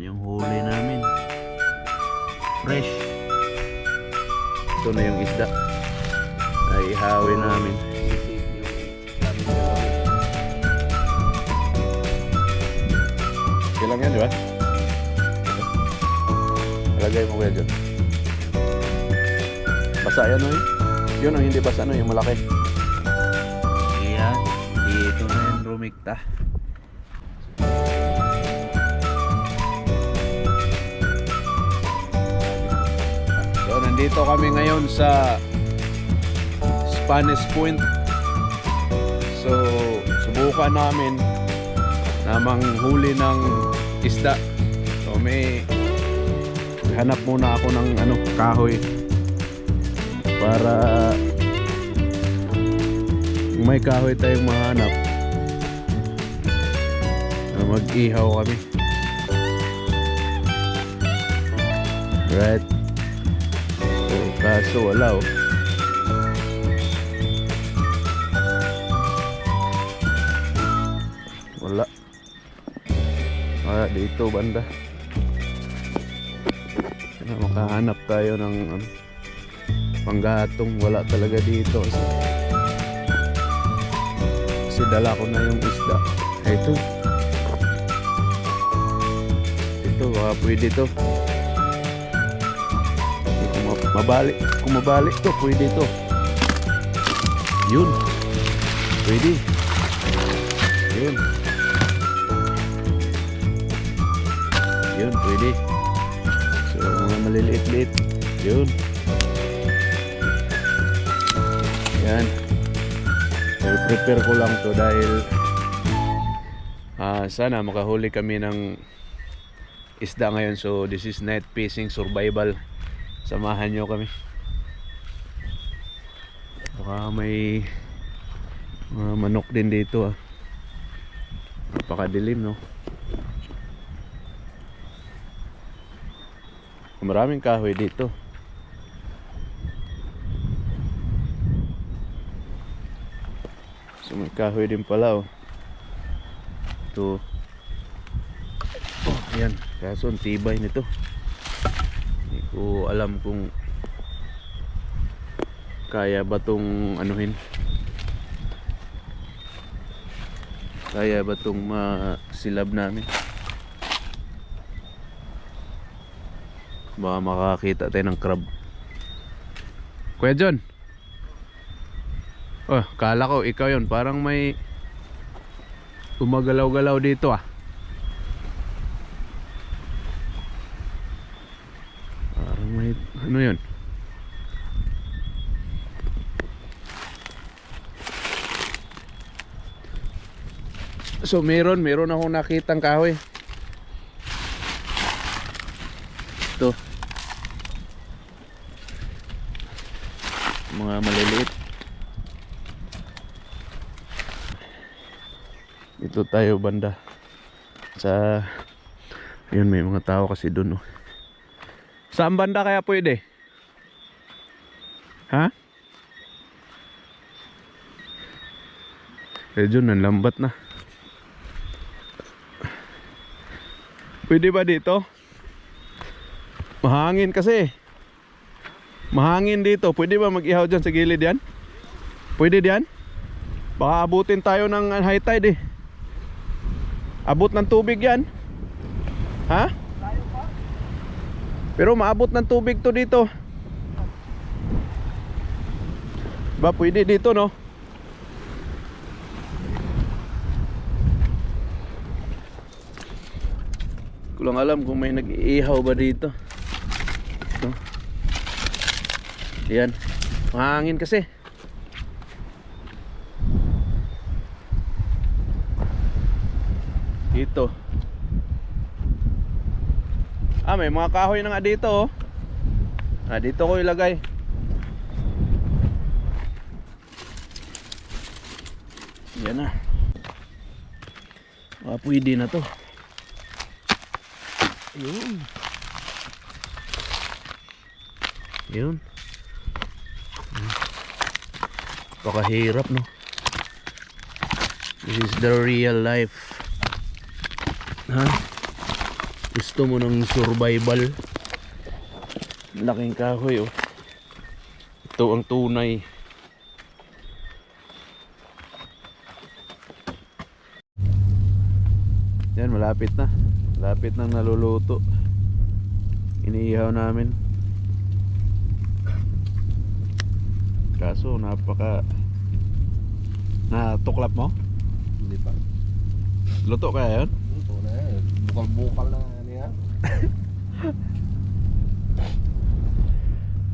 Yung huli namin fresh. Ito na yung isda ay ihawin namin. Okay lang yan, di ba? Lagay mo kaya dyan. Basa yan, no? Yun ang hindi basa, no? Yung malaki. Ayan, dito na yan rumikta. So nandito kami ngayon sa Spanish Point. So subukan namin na manghuli ng isda. So may hanap muna ako ng kahoy para may kahoy tayong mahanap na mag-ihaw kami. Right. So, kaso wala wala dito banda. Makahanap tayo ng panggatong. Wala talaga dito kasi dala ko na yung isda. Ito baka pwede to. Kung mabalik to, pwede to. Yun, pwede. Yun pwede. So mga maliliit-liit. Yun. Yan. I-prepare ko lang to dahil sana makahuli kami ng isda ngayon. So this is net fishing survival. Samahan nyo kami. Baka may manok din dito. Napakadilim, no? Maraming kahoy dito. So may kahoy din pala, Ito. Ayan. Kaso ang tibay nito. Hindi ko alam kung kaya ba tong anuhin. Kaya ba tong masilab namin. Baka makakita tayo ng crab. Kuya John. Oh, kala ko ikaw yun. Parang may gumagalaw-galaw dito, Parang may ano yun. So meron akong nakitang kahoy. Ito. Mga maliliit. Dito tayo banda sa yun, may mga tao kasi doon, Saan banda kaya pwede? Ha? Medyo nanlambat na. Pwede ba dito? Mahangin kasi. Mahangin dito. Pwede ba mag-ihaw dyan sa gilid yan? Pwede diyan? Baka abutin tayo ng high tide, Abot ng tubig yan. Ha? Pero maabot ng tubig to dito. Ba pwede dito, no? Ko lang alam kung may nag-iihaw ba dito. No? Yan. Mahangin kasi. Dito. May mga kahoy na nga dito, dito ko ilagay. Yan na. Pwede na to. Yun. Pakahirap, no? This is the real life. gusto mo ng survival, laking kahoy oh. Ito ang tunay. Yan, malapit na. Malapit nang naluluto. Iniihaw namin. Kaso napaka natuklap mo? Hindi pa. Luto kaya yun? Ito na yan. Bukal-bukal na niya.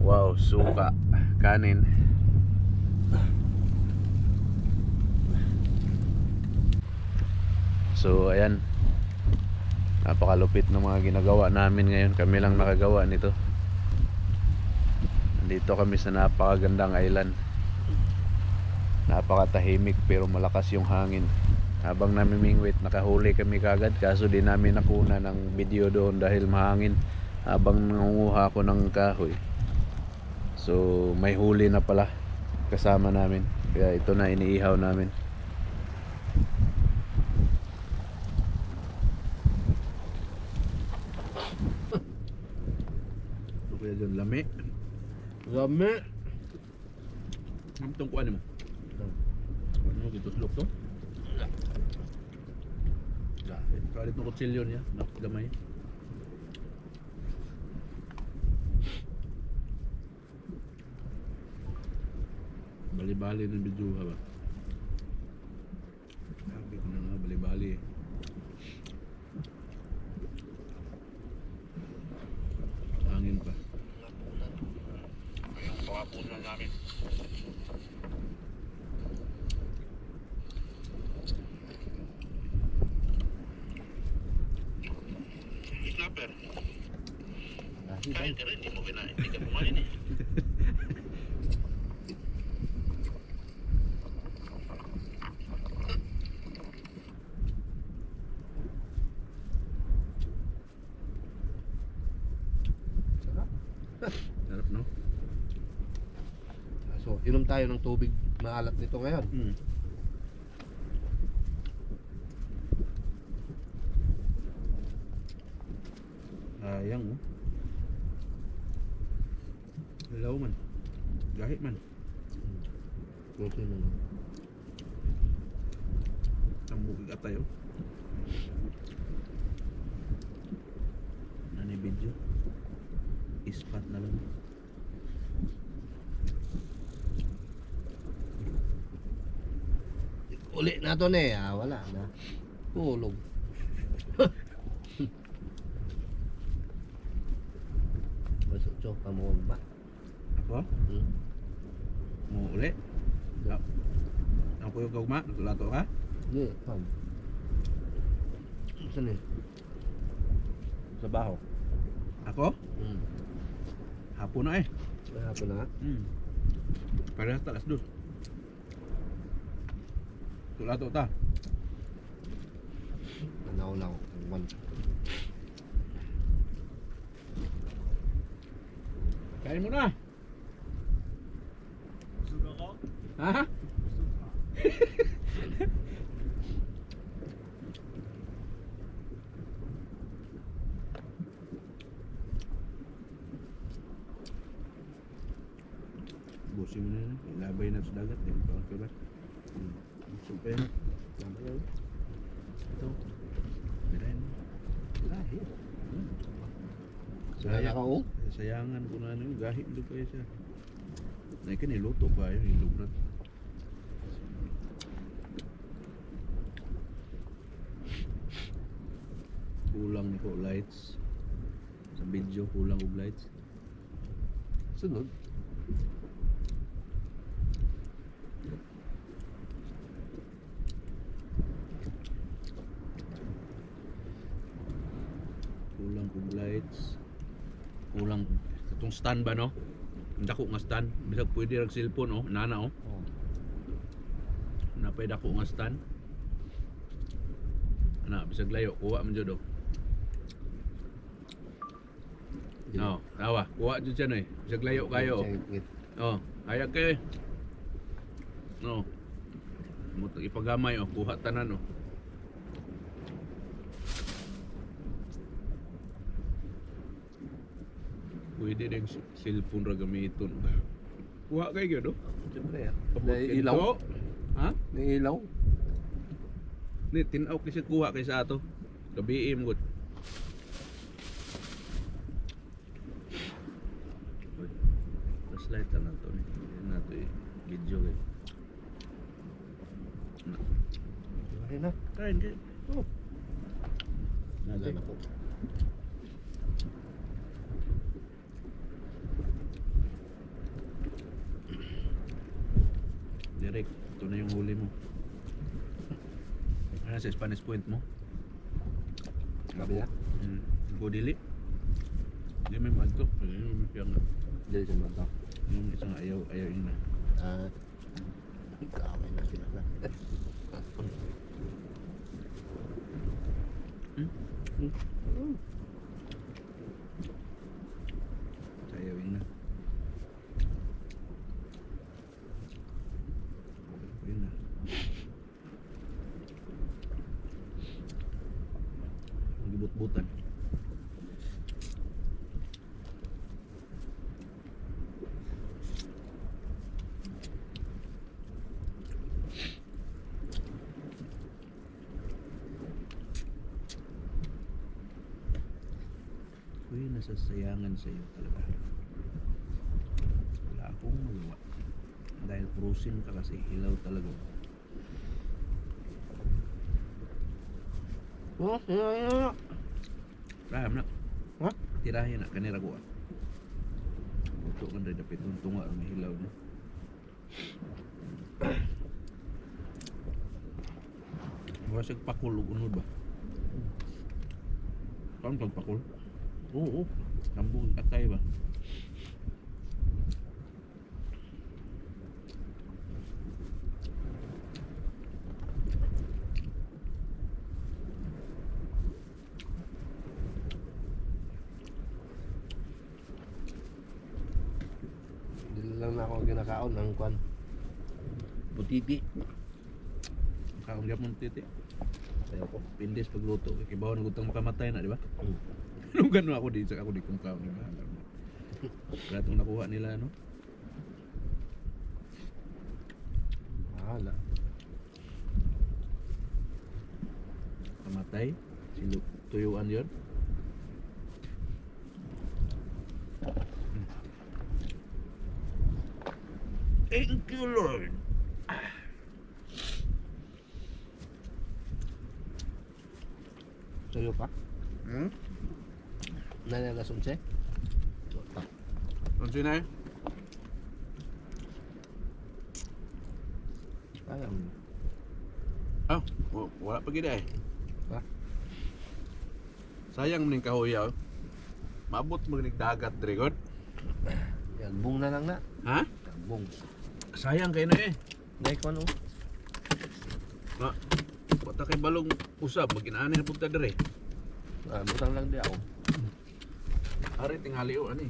Wow, suka, kanin. So ayan, napakalupit ng mga ginagawa namin ngayon. Kami lang nakagawa nito. Nandito kami sa napakagandang island. Napakatahimik pero malakas yung hangin. Habang namimingwit, nakahuli kami kagad. Kaso di namin nakuna ng video doon dahil mahangin habang nangunguha ako ng kahoy. So may huli na pala kasama namin. Kaya ito na iniihaw namin. Ito kaya dyan, lami. Lami. Itong kuha mo. Ano dito slok to? Kalit ng kutsilyo niya, napagamay. Bali-bali ng video ba? Sabi ko na nga, bali-bali eh. Hangin pa. Ang pakapunan namin. Snapper. Kain ka rin, hindi mo kinain. Hindi ka kumain eh. Sarap. Sarap no? So, inom tayo ng tubig maalat nito ngayon. Sayang oh. Hello man. Gahit man. Kunti na lang. Ang bukig atay oh. Nani video? Ispat na lang. Uli na to ne, wala na. Tulog. Masuk chok kamu ba? Ako? Mau uli? Ako yung kaugma? Natulato ka? Ni, kam. Saan eh? Sa baho? Ako? Hapon na eh. May hapon na nga. Parehas talas dos. Tulato ta. Nanaw-naw. One. Kain mo na. Busog ako? Ha? Busin mo na yun. Ilabay na sa dagat. Di mo pa ang kibat. Busog pa yun. Tama yan. Ito. Bilahin mo. Lahi. Kaya ka oh? Sayangan ko na ano yun. Gahit doon pa siya. Na ikan niluto pa yun. Ilog na. Kulang ni ko lights. Sa video kulang og lights. Sunod. Kulang og lights. Kulang itong stand ba no? Ang dako nga stand. Bisag pwede rag cellphone oh, nana oh. Napay dako nga stand. Ana bisag layo kuha man jud oh. No, tawa. Kuha jud siya no eh. Bisag layo kayo oh. Oh, ayag kayo eh. No. Mo ipagamay oh, kuha tanan oh. Pwede din cellphone ra gamiton ba. Kuha kay gyud do. Siyempre ah. Abot Naiilaw. kento. Ha? Naiilaw. Ni tinaw kasi kuha kay sa ato. Gabiim gud. Flashlight na to ni. Hindi na to video kay. Okay na. Kain kay. Oh. Wala Nade. na po. Direk, ito na yung huli mo. Ano sa Spanish point mo? Sabi na? Go dili. Hindi may magto. Yung Dili sa mata. isang ayaw yun na. Ah. Kaaway na sila na. Ayaw yun na. Yun na. Ang gibut-butan. Uy, nasasayangan sa iyo talaga. Wala akong magawa. Dahil cruising ka kasi hilaw talaga. Oh, yeah. Raham na. Ha? Tirahin na kanira ko. Ito kan rin dapat itong tunga ang hilaw na. Wasag pakul ug unod ba? Kaon pagpakul? Oo. Kambung atay ba? Dili lang na ako ginakaon ng kwan. Butiti. Kaon gyapon titi. Sayo ko. Pindis pagluto kay kibaw na gutang makamatay na, di ba? Mm. Nung gano'n ako di kung kaon ni bahala. Kaya itong nakuha nila, no? Mahala. Kamatay. Tuyuan yun. Thank you, Lord. Sayo pa? Hmm? Nanagas unse? Ano siya na eh? Alam. Ah, wala pa gina eh. Ha? Sayang mo ning kahoy, oh. Maabot mo ning dagat, Dragon. Yan, bung na lang na. Ha? Bung. Sayang kayo na eh. Next one oh. Na, wata kay balong usab, mag-inaani na punta dire. Ah, butang lang di ako. Ari tingali o ani.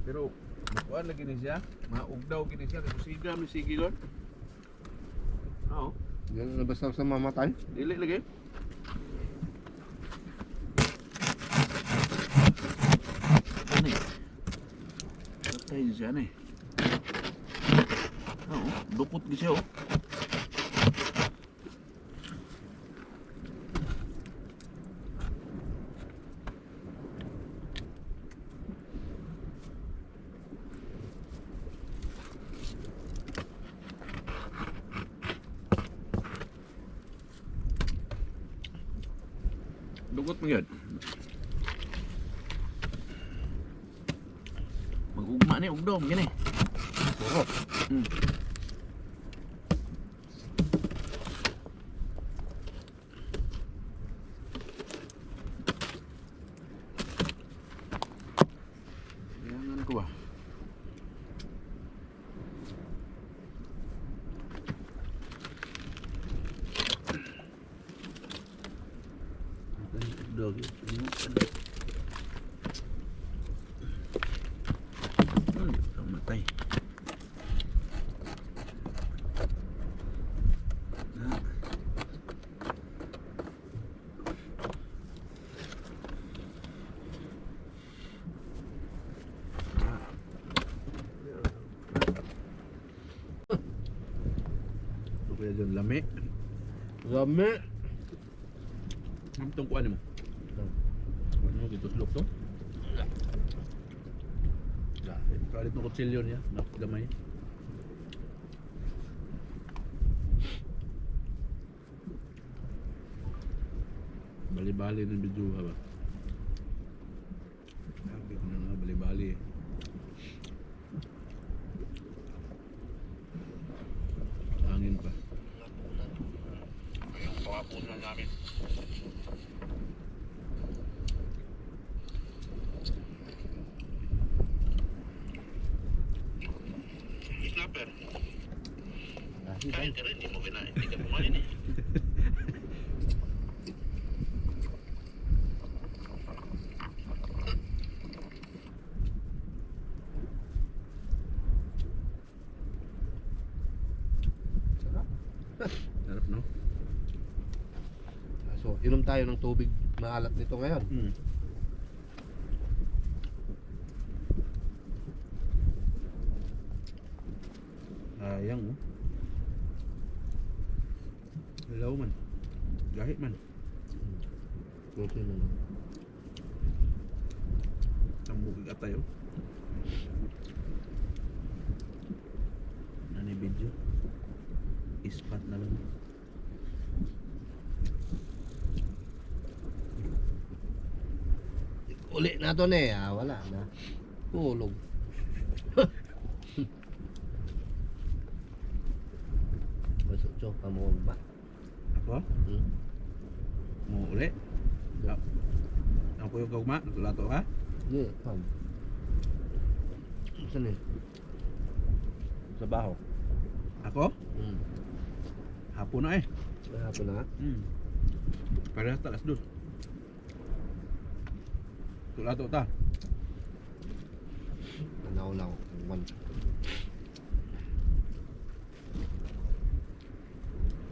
Pero makuan lagi ni siya, maugdaw gini siya kasi siga mi sige gon. Oo, Yan na basta sa mamatay. dili lagi. Ani. Patay siya ni. Oo, dukot gi siya oh. Dugot mo yun. Mag-ugma ni, ugdom, gini. Oo. Kailangan ko ba? Ugdom, matay. Lami. Lami. Itong kuan mo. Ano gito slok to? Kalit ng kutsilyo niya, gamay. Bali-bali ng video ba? Sabi ko na nga, bali-bali eh. Hangin pa. Yung pangapunan namin. Snapper. Kain ka rin, hindi mo kinain. Hindi ka kumain eh. Sarap. Sarap, no? So, inom tayo ng tubig maalat nito ngayon. Sayang, oh. Hello man. Gahit man. Okay na lang. Tambukig atay, oh. Nani video. Ispat na lang. Uli na to ne, wala na. Tulog. Masuk chok kamu ba? Ako? Mau uli? Ako yung gagma? Natulato ka? Hindi, kam. Saan eh? Sa baho. Ako? Hapon na eh. May hapon na nga. Parehas talas dos. Tulato ta. Nanaw-naw. One.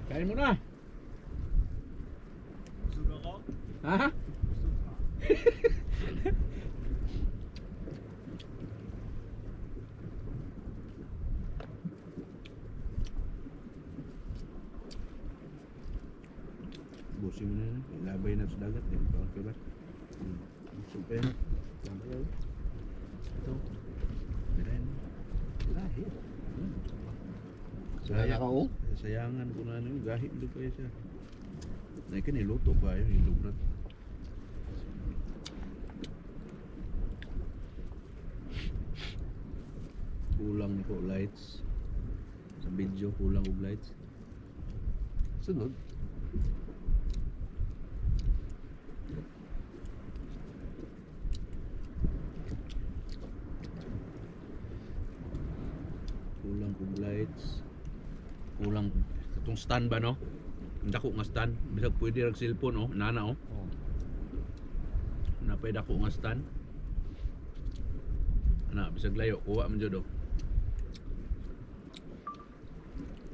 Kain mo na. Busog ako? Ha? Busin mo na yun. Labay na sa dagat. Di ba? Okay ba? Busog pa yan. Tama yan. Ito. Bilahin mo. Lahi. Saya Sayang. ka oh. Sayangan ko na ano yung gahit doon kaya siya. Na ikan niluto pa yun. Hilog na. Kulang ni ko lights. Sa video kulang og lights. Sunod. Kulang og lights. Kulang itong stand ba no? Ang dako nga stand. Bisag pwede rag cellphone oh, nana oh. Oh. Napay dako nga stand. Ana bisag layo kuha man jud oh.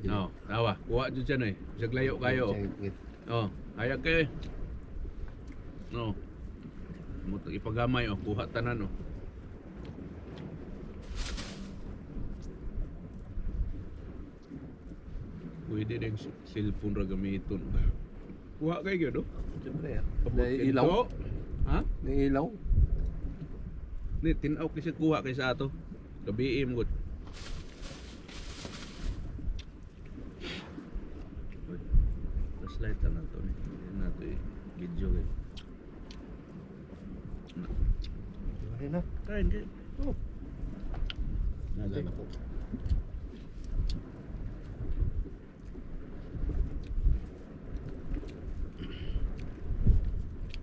No, tawa. Kuha jud siya no eh. Bisag layo kayo. Oh, ayag kay. No. Mo ipagamay oh, kuha tanan oh. Pwede din cellphone ra gamiton. Kuha kay gyud oh. Siyempre, naiilaw. Ha? Naiilaw. Ni tinaw kasi kuha kay sa ato. Gabi mo gud. Flashlight na to ni. Hindi na to video kay. Ayun na. Kain kay. Oh. Wala na po.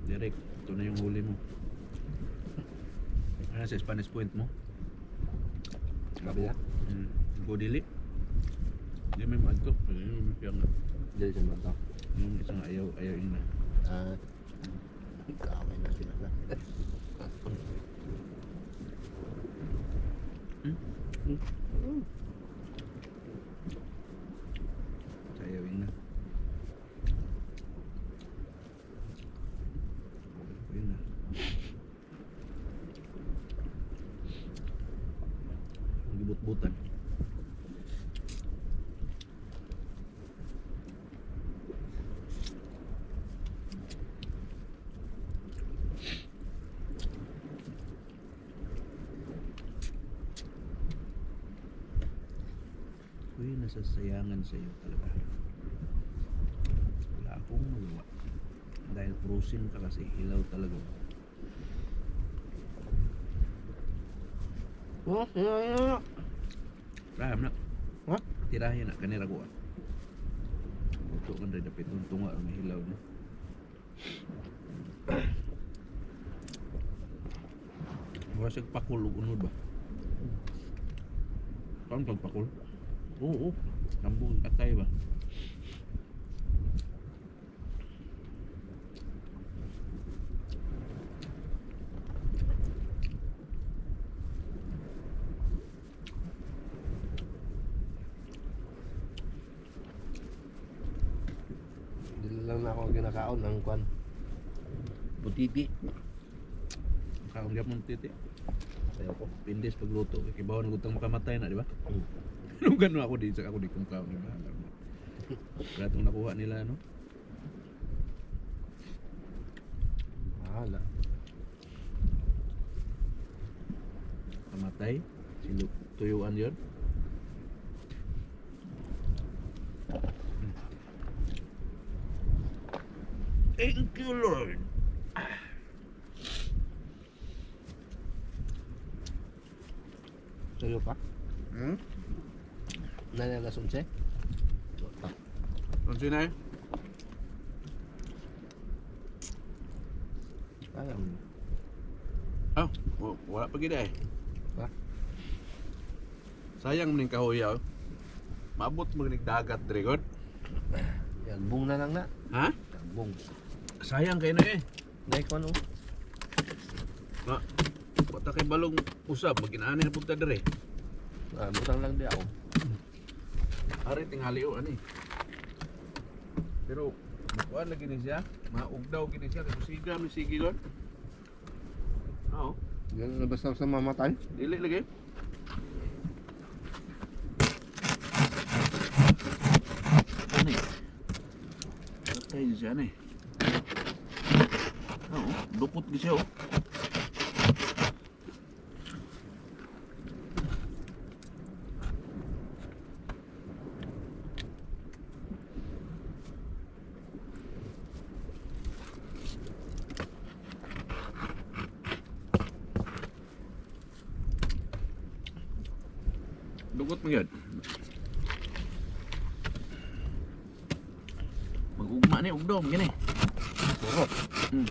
Direct, ito na yung huli mo. Ano sa Spanish point mo? Kabila? Godili. Hindi may magto. Hindi may piyang. Dili sa mata. Yung isang ayaw yun na. Kamay na sila na. Ayaw yun na. Yun na. Gibut-butan. nasasayangan sa iyo talaga. Wala akong magawa. Dahil prusin ka kasi hilaw talaga. Oh, yeah. Raham na. Ha? Tirahin na kanira ko. Ito kan rin dapat tuntunga ang hilaw na. Wala siya pakul o unod ba? Paano pagpakul? Oo. Kambong katay ba? Dili lang na ako ginakaon ng kwan. Putiti. Kaon gyapon titi. Sayo ko. Pindis pagluto kay bawon gutang makamatay na, di ba? Mm. Lugan ako di sa ako di kung kaon ni ba. Wala tong nakuha nila no. Mahala. Kamatay. Silo tuyuan 'yon. Thank you, Lord. Sayo pa? Hmm? Nanya la sunse? Ano sinay? Ayam. Ah, wala pa gid eh. Ha? Sayang maning kahoy ah. Maabot mo ning dagat dire god. Yagbong na lang na. Ha? Yagbong. Sayang kay na eh. Dahil kwan o. Ma, wata kay balong usab maginaani na punta dire. Butang lang di ako. Ari tingali o ani. Pero makuan lagi ni siya, maugdaw gini siya kay sigam ni sige god. Oo, Yan na basta sa mamatay. dili lagi. Ani. Patay siya ni. Oo, dukot gi siya oh. Dugot mo yun. Mag-ugma ni, ugdom, gini. Puro. Hmm.